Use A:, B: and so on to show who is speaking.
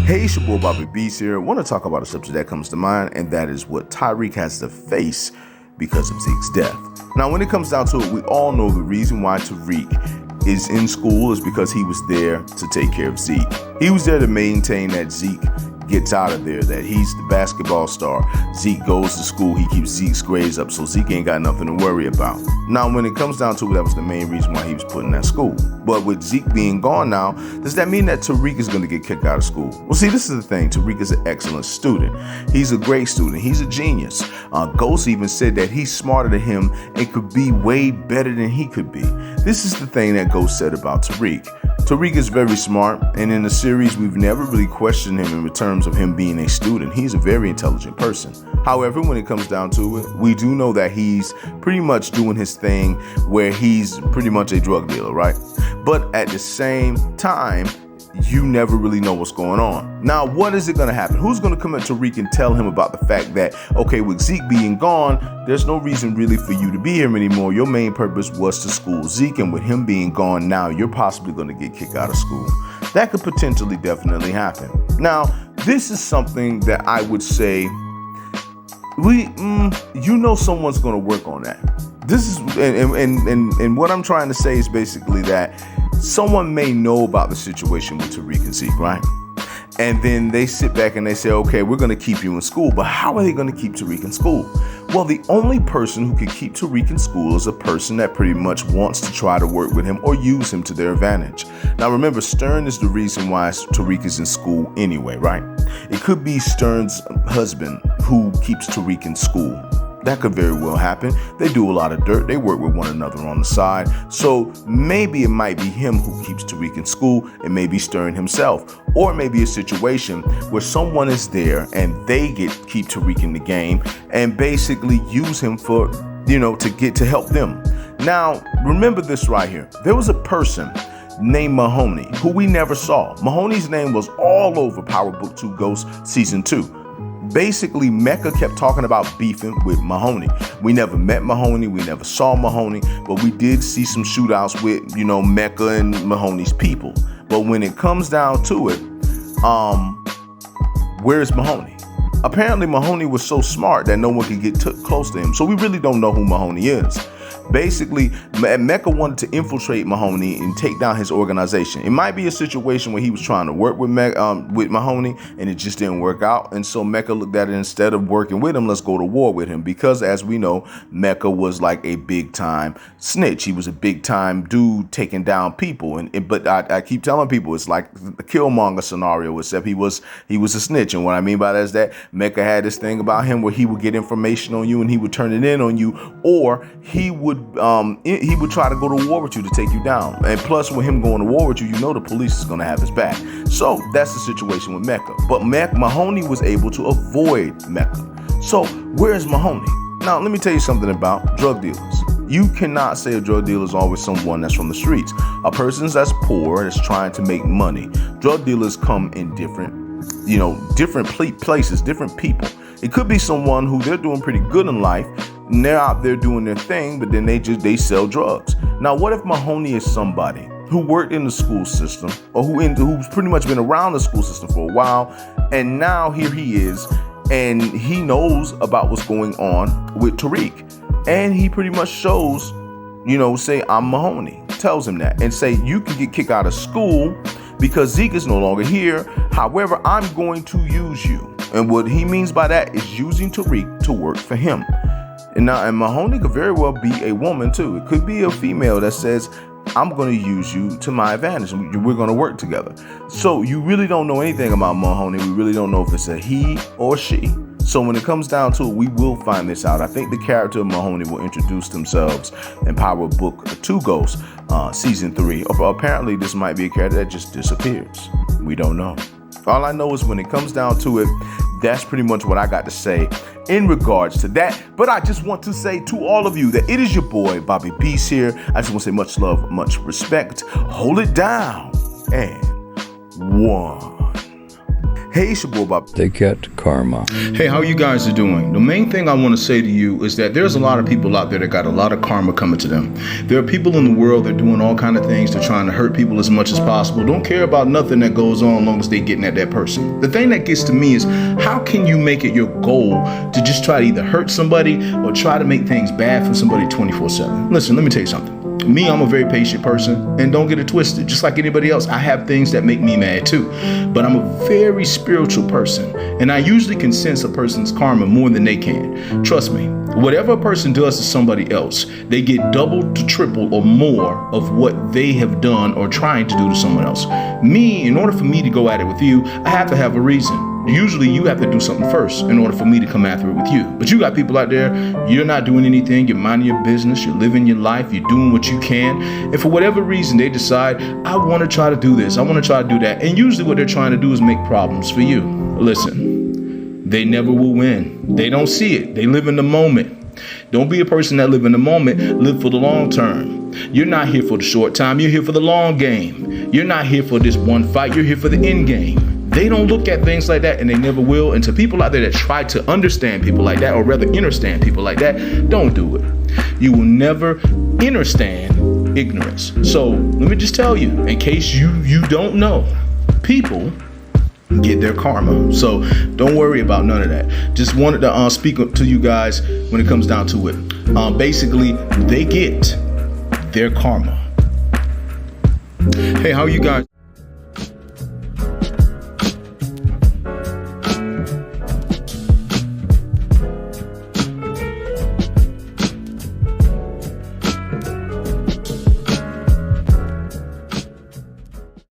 A: Hey, it's your boy Bobby Beast here. I want to talk about a subject that comes to mind, and that is what Tariq has to face because of Zeke's death. Now, when it comes down to it, we all know the reason why Tariq is in school is because he was there to take care of Zeke. He was there to maintain that Zeke gets out of there, that he's the basketball star. Zeke goes to school, he keeps Zeke's grades up, so Zeke ain't got nothing to worry about. Now, when it comes down to it, that was the main reason why he was put in that school. But with Zeke being gone now, does that mean that Tariq is going to get kicked out of school? Well, see, this is the thing. Tariq is an excellent student. He's a great student. He's a genius. Ghost even said that he's smarter than him and could be way better than he could be. This is the thing that Ghost said about Tariq. Tariq is very smart, and in the series, we've never really questioned him in terms of him being a student. He's a very intelligent person. However, when it comes down to it, we do know that he's pretty much doing his thing where he's pretty much a drug dealer, right? But at the same time, you never really know what's going on. Now, what is it going to happen? Who's going to come at Tariq and tell him about the fact that, okay, with Zeke being gone, there's no reason really for you to be here anymore. Your main purpose was to school Zeke, and with him being gone now, you're possibly going to get kicked out of school. That could potentially definitely happen. Now, this is something that I would say, someone's going to work on that. This is, and what I'm trying to say is basically that someone may know about the situation with Tariq and Zeke, right? And then they sit back and they say, okay, we're going to keep you in school. But how are they going to keep Tariq in school? Well, the only person who can keep Tariq in school is a person that pretty much wants to try to work with him or use him to their advantage. Now, remember, Stern is the reason why Tariq is in school anyway, right? It could be Stern's husband who keeps Tariq in school. That could very well happen. They do a lot of dirt. They work with one another on the side. So maybe it might be him who keeps Tariq in school. It may be Stern himself. Or it may be a situation where someone is there and they keep Tariq in the game and basically use him for, to help them. Now, remember this right here. There was a person named Mahoney who we never saw. Mahoney's name was all over Power Book 2 Ghost Season 2. Basically, Mecca kept talking about beefing with Mahoney. We never met Mahoney. We never saw Mahoney, but we did see some shootouts with, Mecca and Mahoney's people. But when it comes down to it, where's Mahoney? Apparently, Mahoney was so smart that no one could get close to him. So we really don't know who Mahoney is. Basically, Mecca wanted to infiltrate Mahoney and take down his organization. It might be a situation where he was trying to work with Mahoney and it just didn't work out. And so Mecca looked at it, instead of working with him, let's go to war with him. Because as we know, Mecca was like a big time snitch. He was a big time dude taking down people. But I keep telling people it's like the Killmonger scenario, except he was a snitch. And what I mean by that is that Mecca had this thing about him where he would get information on you and he would turn it in on you, or he would try to go to war with you to take you down. And plus, with him going to war with you, the police is going to have his back. So that's the situation with Mecca. But Mahoney was able to avoid Mecca. So where's Mahoney? Now, let me tell you something about drug dealers. You cannot say a drug dealer is always someone that's from the streets. A person that's poor, that's trying to make money. Drug dealers come in different places, different people. It could be someone who they're doing pretty good in life, and they're out there doing their thing, but then they sell drugs. Now, what if Mahoney is somebody who worked in the school system, or who's pretty much been around the school system for a while, and now here he is, and he knows about what's going on with Tariq, and he pretty much shows, say, I'm Mahoney, tells him that, and say, you can get kicked out of school because Zeke is no longer here. However, I'm going to use you. And what he means by that is using Tariq to work for him. And Mahoney could very well be a woman too. It could be a female that says, I'm going to use you to my advantage. We're going to work together. So you really don't know anything about Mahoney. We really don't know if it's a he or she. So when it comes down to it, we will find this out. I think the character of Mahoney will introduce themselves in Power Book 2 Ghost Season 3. Or apparently this might be a character that just disappears. We don't know. All I know is when it comes down to it, that's pretty much what I got to say in regards to that. But I just want to say to all of you that it is your boy, Bobby Peace here. I just want to say much love, much respect. Hold it down. And one. Hey, it's your boy Bob.
B: They get karma.
C: Hey, how you guys are doing? The main thing I want to say to you is that there's a lot of people out there that got a lot of karma coming to them. There are people in the world that are doing all kind of things. They're trying to hurt people as much as possible. Don't care about nothing that goes on as long as they getting at that person. The thing that gets to me is, how can you make it your goal to just try to either hurt somebody or try to make things bad for somebody 24/7? Listen, let me tell you something. Me, I'm a very patient person, and don't get it twisted. Just like anybody else, I have things that make me mad too. But I'm a very spiritual person, and I usually can sense a person's karma more than they can. Trust me, whatever a person does to somebody else, they get double to triple or more of what they have done or trying to do to someone else. Me, in order for me to go at it with you, I have to have a reason. Usually you have to do something first in order for me to come after it with you. But you got people out there, you're not doing anything, you're minding your business, you're living your life, you're doing what you can. And for whatever reason, they decide, I want to try to do this, I want to try to do that. And usually what they're trying to do is make problems for you. Listen, they never will win. They don't see it. They live in the moment. Don't be a person that live in the moment, live for the long term. You're not here for the short time, you're here for the long game. You're not here for this one fight, you're here for the end game. They don't look at things like that, and they never will. And to people out there that try to understand people like that, or rather understand people like that, don't do it. You will never understand ignorance. So let me just tell you, in case you don't know, people get their karma. So don't worry about none of that. Just wanted to speak to you guys when it comes down to it. Basically, they get their karma. Hey, how you guys?